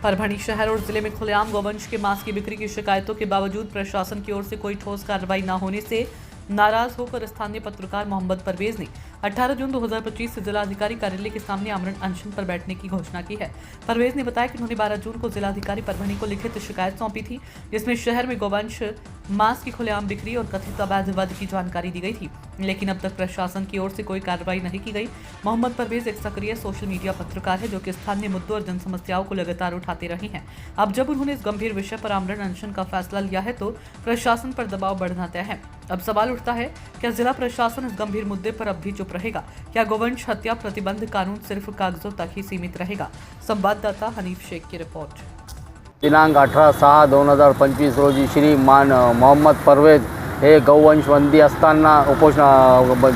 परभणी शहर और जिले में खुलेआम गौवंश के मांस की बिक्री की शिकायतों के बावजूद प्रशासन की ओर से कोई ठोस कार्रवाई न होने से नाराज होकर स्थानीय पत्रकार मोहम्मद परवेज ने 18 जून 2025 से जिलाधिकारी कार्यालय के सामने आमरण अनशन पर बैठने की घोषणा की है। परवेज ने बताया कि उन्होंने 12 जून को जिलाधिकारी परभणी को लिखित शिकायत सौंपी थी, जिसमें शहर में गौवंश मांस की खुलेआम बिक्री और कथित अवैध वध की जानकारी दी गई थी, लेकिन अब तक प्रशासन की ओर से कोई कार्रवाई नहीं की गई। मोहम्मद परवेज एक सक्रिय सोशल मीडिया पत्रकार है जो कि स्थानीय मुद्दों और जन समस्याओं को लगातार उठाते रहे हैं। अब जब उन्होंने इस गंभीर विषय पर आमरण अनशन का फैसला लिया है तो प्रशासन पर दबाव बढ़ना तय है। अब सवाल उठता है, क्या जिला प्रशासन इस गंभीर मुद्दे पर अब भी चुप रहेगा? क्या गौवंश हत्या प्रतिबंध कानून सिर्फ कागजों तक ही सीमित रहेगा? संवाददाता हनीफ शेख की रिपोर्ट। दिनांक 18/6/2025 रोजी श्री मोहम्मद परवेज हे गौवंश बंदी असताना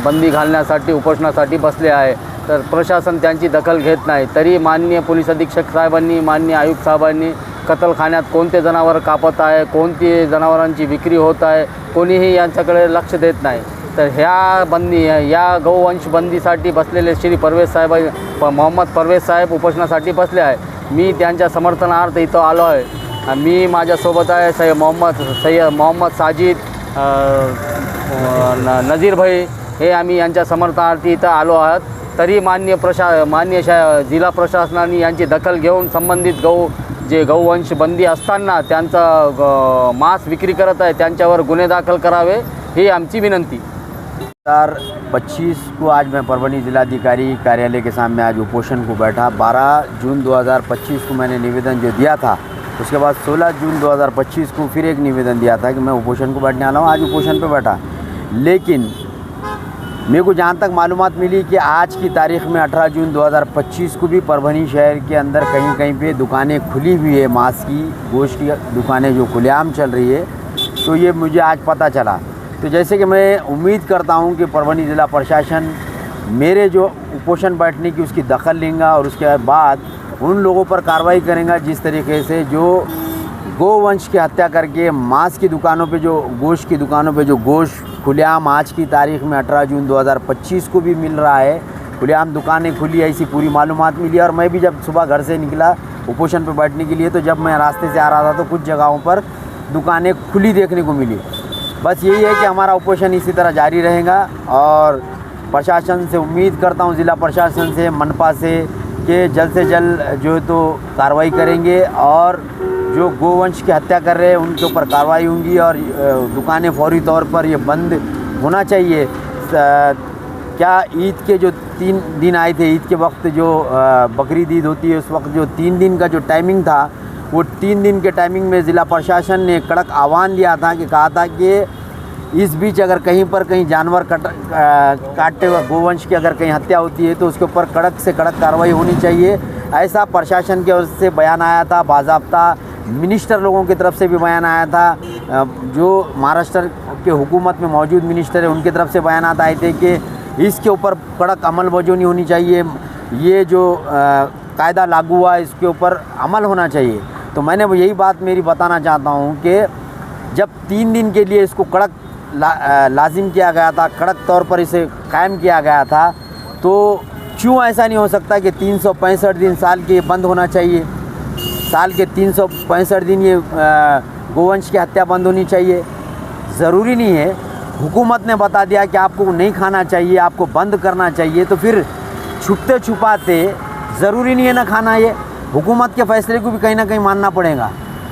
बंदी घालण्यासाठी उपोषणासाठी बसले आहे, तर प्रशासन त्यांची दखल घेत नाही। तरी माननीय पोलीस अधीक्षक साहेबांनी, माननीय आयुक्त साहेबांनी कत्तलखान्यात कोणते जनावर कापत आहे, कोणती जनावरांची विक्री होत आहे, कोणीही यांच्याकडे लक्ष देत नाही। तर या गौवंश बंदीसाठी बसलेले श्री परवेज साहेब, मोहम्मद परवेज साहेब उपोषणासाठी बसले आहे। मी त्यांच्या समर्थनार्थ इथं आलो आहे। मी माझ्यासोबत आहे मोहम्मद साजिद, नजीर भाई, हे आम्ही यांच्या समर्थनार्थ इथं आलो आहोत। तरी माननीय जिल्हा प्रशासनाने यांची दखल घेऊन संबंधित गौवंश बंदी असताना त्यांचा मांस विक्री करत आहे त्यांच्यावर गुन्हे दाखल करावे, ही आमची विनंती। 2025 को आज मैं परभणी जिलाधिकारी कार्यालय के सामने आज उपोषण को बैठा। 12 जून 2025 को मैंने निवेदन जो दिया था, उसके बाद 16 जून 2025 को फिर एक निवेदन दिया था कि मैं उपोषण को बैठने वाला हूँ। आज उपोषण पे बैठा, लेकिन मेरे को जहाँ तक मालूमात मिली कि आज की तारीख़ में 18 जून 2025 को भी परभणी शहर के अंदर कहीं कहीं पे दुकानें खुली हुई है, मांस की, गोश्त की दुकानें जो खुलेआम चल रही है। तो ये मुझे आज पता चला। तो जैसे कि मैं उम्मीद करता हूँ कि परभणी ज़िला प्रशासन मेरे जो उपोषण बैठने की उसकी दखल लेगा और उसके बाद उन लोगों पर कार्रवाई करेगा जिस तरीके से जो गौवंश की हत्या करके मांस की दुकानों पे, जो गोश्त की दुकानों पे जो गोश्त खुलेआम आज की तारीख़ में 18 जून 2025 को भी मिल रहा है, खुलेआम दुकानें खुली, ऐसी पूरी मालूमात मिली। और मैं भी जब सुबह घर से निकला उपोषण पर बैठने के लिए, तो जब मैं रास्ते से आ रहा था तो कुछ जगहों पर दुकानें खुली देखने को मिली। बस यही है कि हमारा उपोषण इसी तरह जारी रहेगा और प्रशासन से उम्मीद करता हूँ, ज़िला प्रशासन से, मनपा से, कि जल्द से जल्द जो है तो कार्रवाई करेंगे और जो गौवंश की हत्या कर रहे हैं उनके ऊपर कार्रवाई होंगी और दुकानें फौरी तौर पर ये बंद होना चाहिए। क्या ईद के जो 3 दिन आए थे, ईद के वक्त जो बकरीद ईद होती है, उस वक्त जो 3 दिन का जो टाइमिंग था, वो 3 दिन के टाइमिंग में ज़िला प्रशासन ने कड़क आह्वान दिया था कि कहा था कि इस बीच अगर कहीं जानवर काटते हुए गौवंश की अगर कहीं हत्या होती है तो उसके ऊपर कड़क से कड़क कार्रवाई होनी चाहिए। ऐसा प्रशासन की ओर से बयान आया था, बाज़ाब्ता मिनिस्टर लोगों की तरफ से भी बयान आया था। जो महाराष्ट्र के हुकूमत में मौजूद मिनिस्टर है उनकी तरफ से बयान आए थे कि इसके ऊपर कड़क अमलबजानी होनी चाहिए, ये जो कायदा लागू हुआ है इसके ऊपर अमल होना चाहिए। तो मैंने यही बात मेरी बताना चाहता हूँ कि जब 3 दिन के लिए इसको कड़क लाजिम किया गया था, कड़क तौर पर इसे कायम किया गया था, तो क्यों ऐसा नहीं हो सकता कि 365 दिन साल के बंद होना चाहिए? साल के 365 दिन ये गौवंश की हत्या बंद होनी चाहिए। ज़रूरी नहीं है, हुकूमत ने बता दिया कि आपको नहीं खाना चाहिए, आपको बंद करना चाहिए, तो फिर छुपते छुपाते ज़रूरी नहीं है ना खाना। ये हुकूमत के फ़ैसले को भी कहीं ना कहीं मानना पड़ेगा।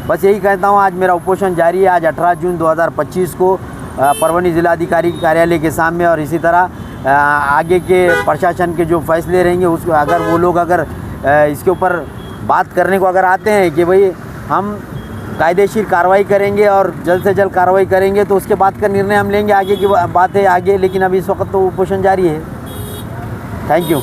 बस यही कहता हूँ, आज मेरा उपोषण जारी है। आज 18 जून 2025 को परभणी ज़िलाधिकारी कार्यालय के सामने, और इसी तरह आगे के प्रशासन के जो फैसले रहेंगे उसको अगर वो लोग इसके ऊपर बात करने को अगर आते हैं कि भाई हम कायदेशीर कार्रवाई करेंगे और जल्द से जल्द कार्रवाई करेंगे, तो उसके बाद का निर्णय हम लेंगे। आगे की बात है आगे, लेकिन अभी इस वक्त तो उपोषण जारी है। Thank you.